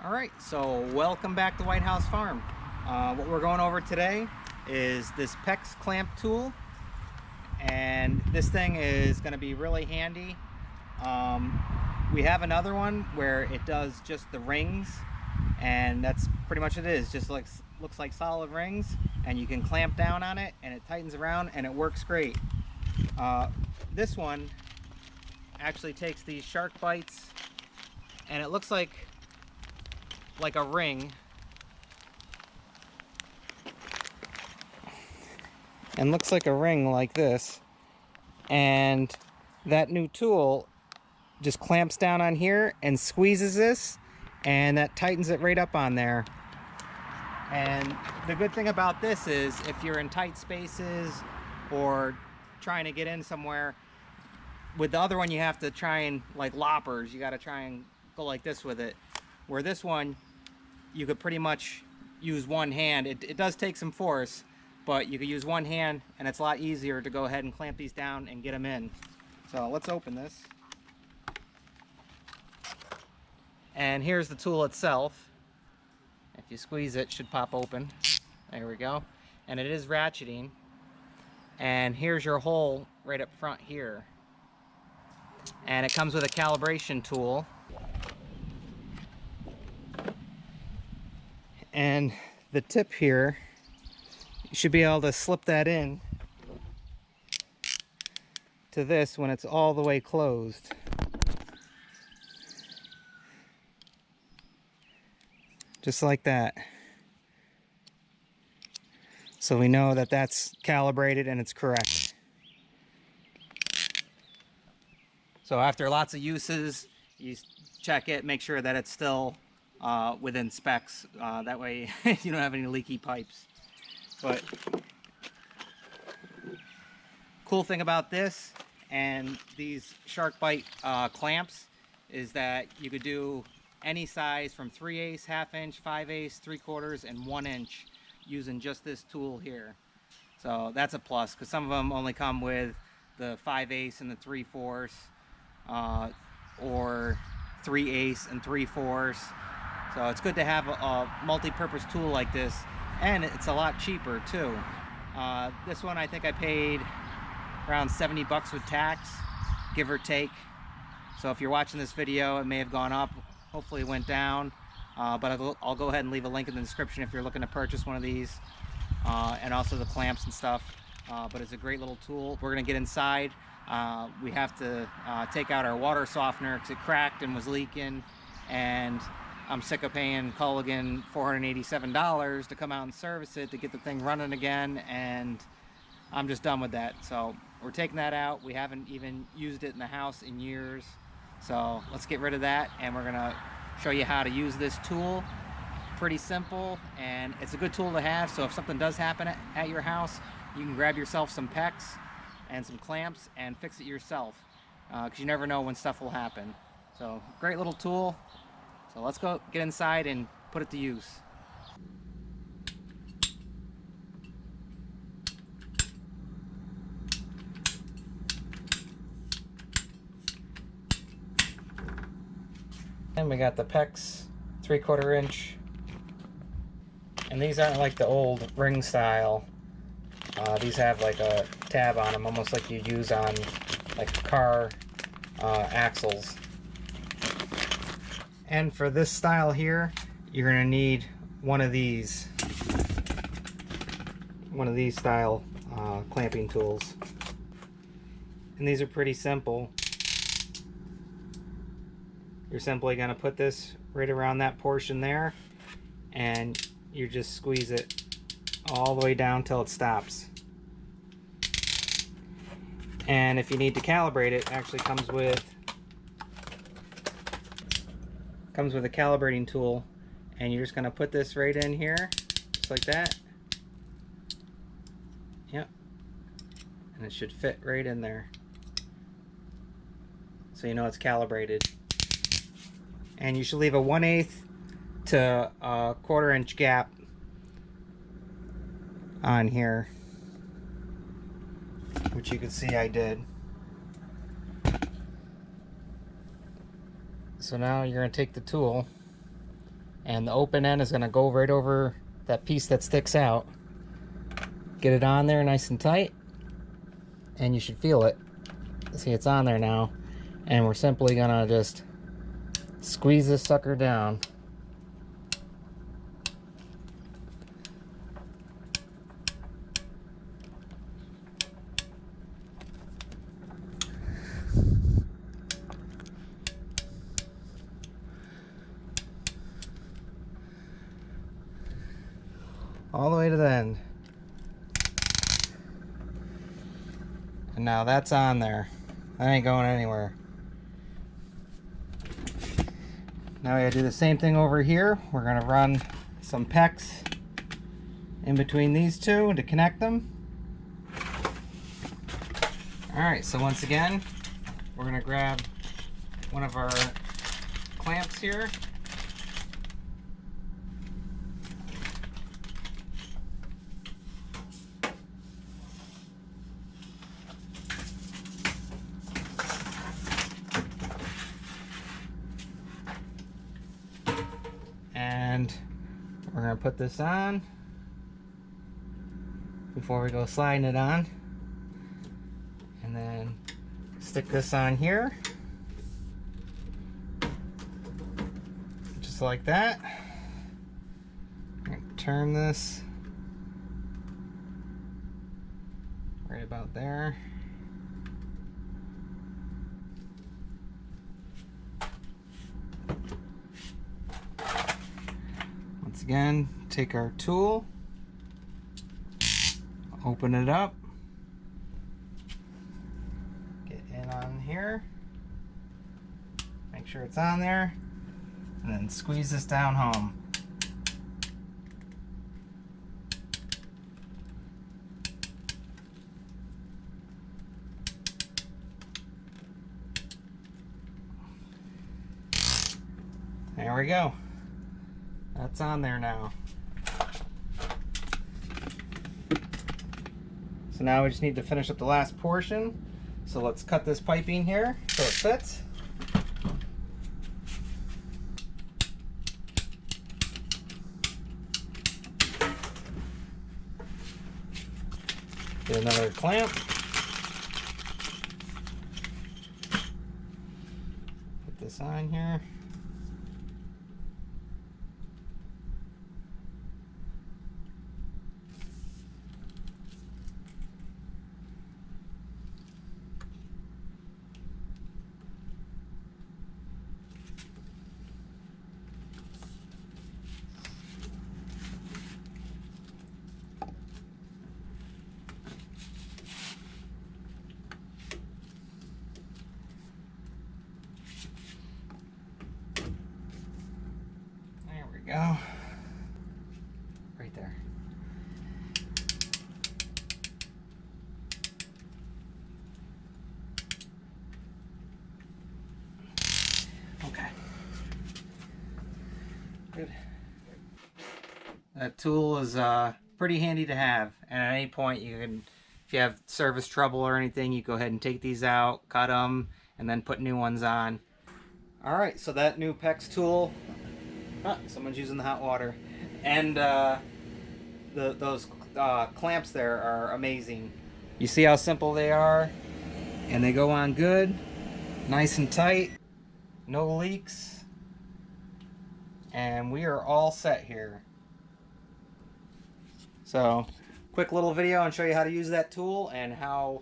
Alright, so welcome back to White House Farm. What we're going over today is this Pex clamp tool, and this thing is going to be really handy. We have another one where it does just the rings, and that's pretty much it is. Just looks like solid rings, and you can clamp down on it and it tightens around and it works great. This one actually takes these shark bites and it looks like a ring, and looks like a ring like this, and that new tool just clamps down on here and squeezes this, and that tightens it right up on there. And the good thing about this is if you're in tight spaces or trying to get in somewhere, with the other one you have to try and, like loppers, you got to try and go like this with it, where this one you could pretty much use one hand. It does take some force, but you could use one hand and it's a lot easier to go ahead and clamp these down and get them in. So let's open this. And here's the tool itself. If you squeeze it, it should pop open. There we go. And it is ratcheting. And here's your hole right up front here. And it comes with a calibration tool. And the tip here, you should be able to slip that in to this when it's all the way closed. Just like that. So we know that that's calibrated and it's correct. So after lots of uses, you check it, make sure that it's still within specs. That way you don't have any leaky pipes. But cool thing about this and these shark bite clamps is that you could do any size from 3/8, 1/2 inch, 5/8, 3/4, and 1 inch using just this tool here. So that's a plus, because some of them only come with the 5/8 and the 3/4, or 3/8 and 3/4. So it's good to have a multi-purpose tool like this, and it's a lot cheaper too. This one I think I paid around 70 bucks with tax, give or take. So if you're watching this video, it may have gone up. Hopefully it went down, but I'll go ahead and leave a link in the description if you're looking to purchase one of these, and also the clamps and stuff. But it's a great little tool. We're gonna get inside. We have to take out our water softener because it cracked and was leaking, and I'm sick of paying Culligan $487 to come out and service it to get the thing running again, and I'm just done with that. So we're taking that out. We haven't even used it in the house in years. So let's get rid of that, and we're gonna show you how to use this tool. Pretty simple, and it's a good tool to have, so if something does happen at your house, you can grab yourself some Pex and some clamps and fix it yourself, because you never know when stuff will happen. So great little tool. So let's go get inside and put it to use. And we got the Pex 3/4 inch, and these aren't like the old ring style. These have like a tab on them, almost like you use on like car axles. And for this style here, you're gonna need one of these style clamping tools. And these are pretty simple. You're simply gonna put this right around that portion there, and you just squeeze it all the way down till it stops. And if you need to calibrate it, it actually comes with a calibrating tool, and you're just going to put this right in here, just like that. Yep. And it should fit right in there, so you know it's calibrated. And you should leave a 1/8 to a 1/4 inch gap on here, which you can see I did. So now you're going to take the tool and the open end is going to go right over that piece that sticks out. Get it on there nice and tight, and you should feel it. See, it's on there now, and we're simply going to just squeeze this sucker down. All the way to the end. And now that's on there. That ain't going anywhere. Now we gotta do the same thing over here. We're gonna run some Pex in between these two to connect them. Alright, so once again, we're gonna grab one of our clamps here. And we're going to put this on before we go sliding it on, and then stick this on here just like that. Turn this right about there. Once again, take our tool, open it up, get in on here, make sure it's on there, and then squeeze this down home. There we go. That's on there now. So now we just need to finish up the last portion. So let's cut this piping here so it fits. Get another clamp. Put this on here. Go right there. Okay, good. That tool is pretty handy to have, and at any point you can, if you have service trouble or anything, you go ahead and take these out, cut them, and then put new ones on. All right, so that new Pex tool. Someone's using the hot water, and those clamps there are amazing. You see how simple they are, and they go on good, nice and tight, no leaks, and we are all set here. So, quick little video and show you how to use that tool and how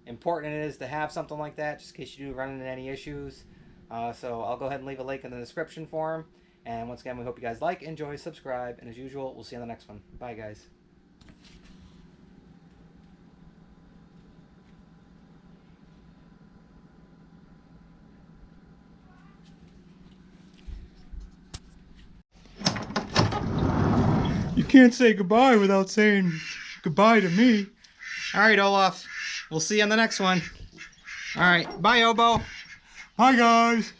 important it is to have something like that, just in case you do run into any issues. So I'll go ahead and leave a link in the description for them. And once again, we hope you guys like, enjoy, subscribe, and as usual, we'll see you on the next one. Bye, guys. You can't say goodbye without saying goodbye to me. All right, Olaf. We'll see you on the next one. All right. Bye, Obo. Hi, guys.